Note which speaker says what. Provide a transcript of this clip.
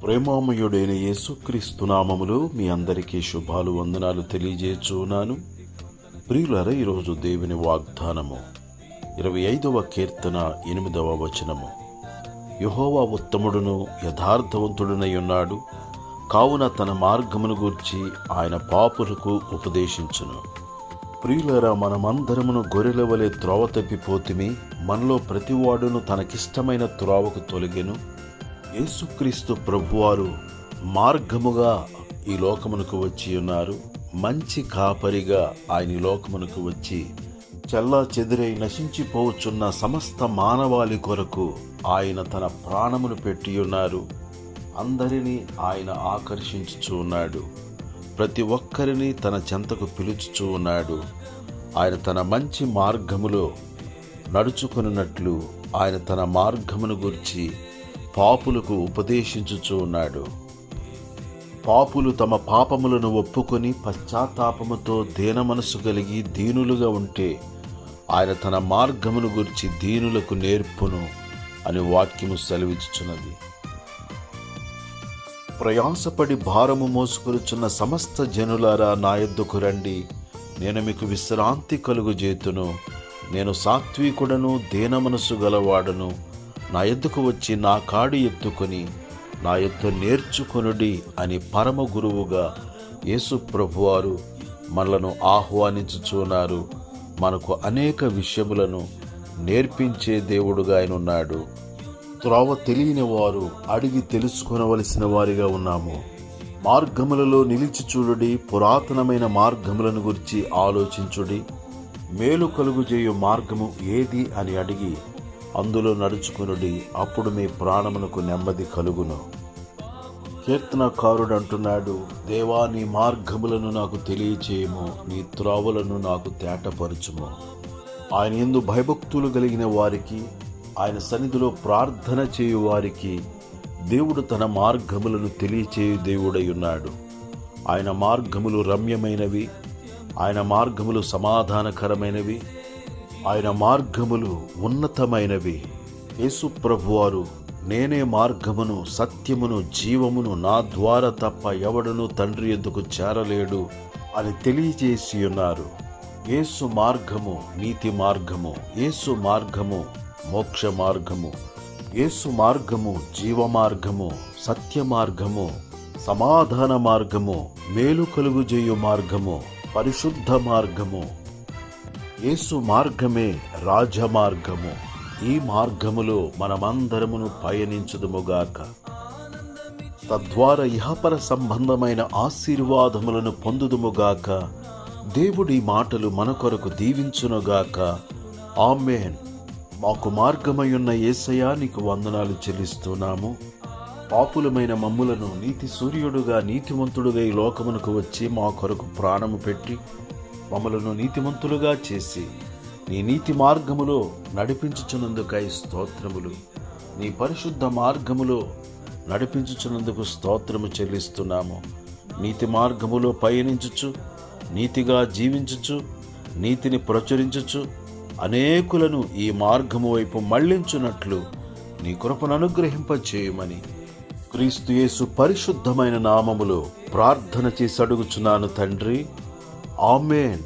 Speaker 1: ప్రేమామయుడైన యేసుక్రీస్తు నామములో మీ అందరికీ శుభాలు వందనాలు తెలియజేస్తున్నాను. ప్రియులారా, ఈరోజు దేవుని వాగ్దానము 25వ కీర్తన 8వ వచనము. యెహోవా ఉత్తముడును యథార్థవంతుడునై ఉన్నాడు, కావున తన మార్గమును గూర్చి ఆయన పాపులకు ఉపదేశించును. ప్రియులారా, మనమందరమును గొర్రెల వలె త్రోవ తప్పిపోతిమి, మనలో ప్రతివాడును తనకిష్టమైన త్రోవకు తొలగెను. యేసుక్రీస్తు ప్రభువారు మార్గముగా ఈ లోకమునకు వచ్చి ఉన్నారు. మంచి కాపరిగా ఆయన ఈ లోకమునకు వచ్చి చెల్లా చెదిరై నశించిపోవచ్చున్న సమస్త మానవాళి కొరకు ఆయన తన ప్రాణమును పెట్టి ఉన్నారు. అందరినీ ఆయన ఆకర్షించుచూ ఉన్నాడు. ప్రతి ఒక్కరిని తన చెంతకు పిలుచుచూ ఉన్నాడు. ఆయన తన మంచి మార్గములో నడుచుకున్నట్లు ఆయన తన మార్గమును గురించి పాపులకు ఉపదేశించుచూ ఉన్నాడు. పాపులు తమ పాపములను ఒప్పుకొని పశ్చాత్తాపముతో దీన మనసు కలిగి దీనులుగా ఉంటే ఆయన తన మార్గమును గురించి దీనులకు నేర్పును అని వాక్యము సెలవిచ్చుచున్నది. ప్రయాసపడి భారము మోసుకొనుచున్న సమస్త జనులారా, నా యొద్దకు రండి, నేను మీకు విశ్రాంతి కలుగుజేతును. నేను సాత్వికుడను దీన మనసు గలవాడను. నా యొద్దకు వచ్చి నా కాడి ఎత్తుకొని నా యొద్ద నేర్చుకొనుడి అని పరమ గురువుగా యేసు ప్రభువారు మనలను ఆహ్వానించుచున్నారు. మనకు అనేక విషయములను నేర్పించే దేవుడుగా ఆయన ఉన్నాడు. త్రోవ తెలియని వారు అడిగి తెలుసుకొనవలసిన వారిగా ఉన్నాము. మార్గములలో నిలిచి చూడుడి, పురాతనమైన మార్గములను గురించి ఆలోచించుడి. మేలు కలుగుజేయు మార్గము ఏది అని అడిగి అందులో నడుచుకునుడి, అప్పుడు మీ ప్రాణమునకు నెమ్మది కలుగును. కీర్తనకారుడు అంటున్నాడు, దేవా, నీ మార్గములను నాకు తెలియచేయము, నీ త్రోవలను నాకు తేటపరచుము. ఆయన యందు భయభక్తులు కలిగిన వారికి, ఆయన సన్నిధిలో ప్రార్థన చేయు వారికి దేవుడు తన మార్గములను తెలియచేయు దేవుడై ఉన్నాడు. ఆయన మార్గములు రమ్యమైనవి, ఆయన మార్గములు సమాధానకరమైనవి, ఆయన మార్గములు ఉన్నతమైనవి. యేసు ప్రభువారు, నేనే మార్గమును సత్యమును జీవమును, నా ద్వారా తప్ప ఎవడును తండ్రి యొద్దకు చేరలేడు అని తెలియజేసి ఉన్నారు. యేసు మార్గము నీతి మార్గము, యేసు మార్గము మోక్ష మార్గము, యేసు మార్గము జీవ మార్గము, సత్య మార్గము, సమాధాన మార్గము, మేలు కలుగుజేయు మార్గము, పరిశుద్ధ మార్గము. యేసు మార్గమే రాజమార్గము. ఈ మార్గములో మనమందరమును పయనించుదుముగాక. తద్వారా ఇహపర సంబంధమైన ఆశీర్వాదములను పొందుదుముగాక. దేవుడి మాటలు మన కొరకు దీవించునుగాక. ఆమేన్. మాకు మార్గమయున్న యేసయ్యా, నీకు వందనాలు చెల్లిస్తున్నాము. పాపులమైన మమ్ములను నీతి సూర్యుడుగా నీతిమంతుడుగా ఈ లోకమునకు వచ్చి మా కొరకు ప్రాణము పెట్టి మమ్మలను నీతిమంతులుగా చేసి నీ నీతి మార్గములో నడిపించుచున్నందుకై స్తోత్రములు. నీ పరిశుద్ధ మార్గములో నడిపించుచున్నందుకు స్తోత్రము చెల్లిస్తున్నాము. నీతి మార్గములో పయనించుచు, నీతిగా జీవించుచు, నీతిని ప్రచురించుచు అనేకులను ఈ మార్గము వైపు మళ్లించున్నట్లు నీ కృపను అనుగ్రహింపచేయమని క్రీస్తు యేసు పరిశుద్ధమైన నామములో ప్రార్థన చేసి అడుగుచున్నాను తండ్రి. ఆమేన్.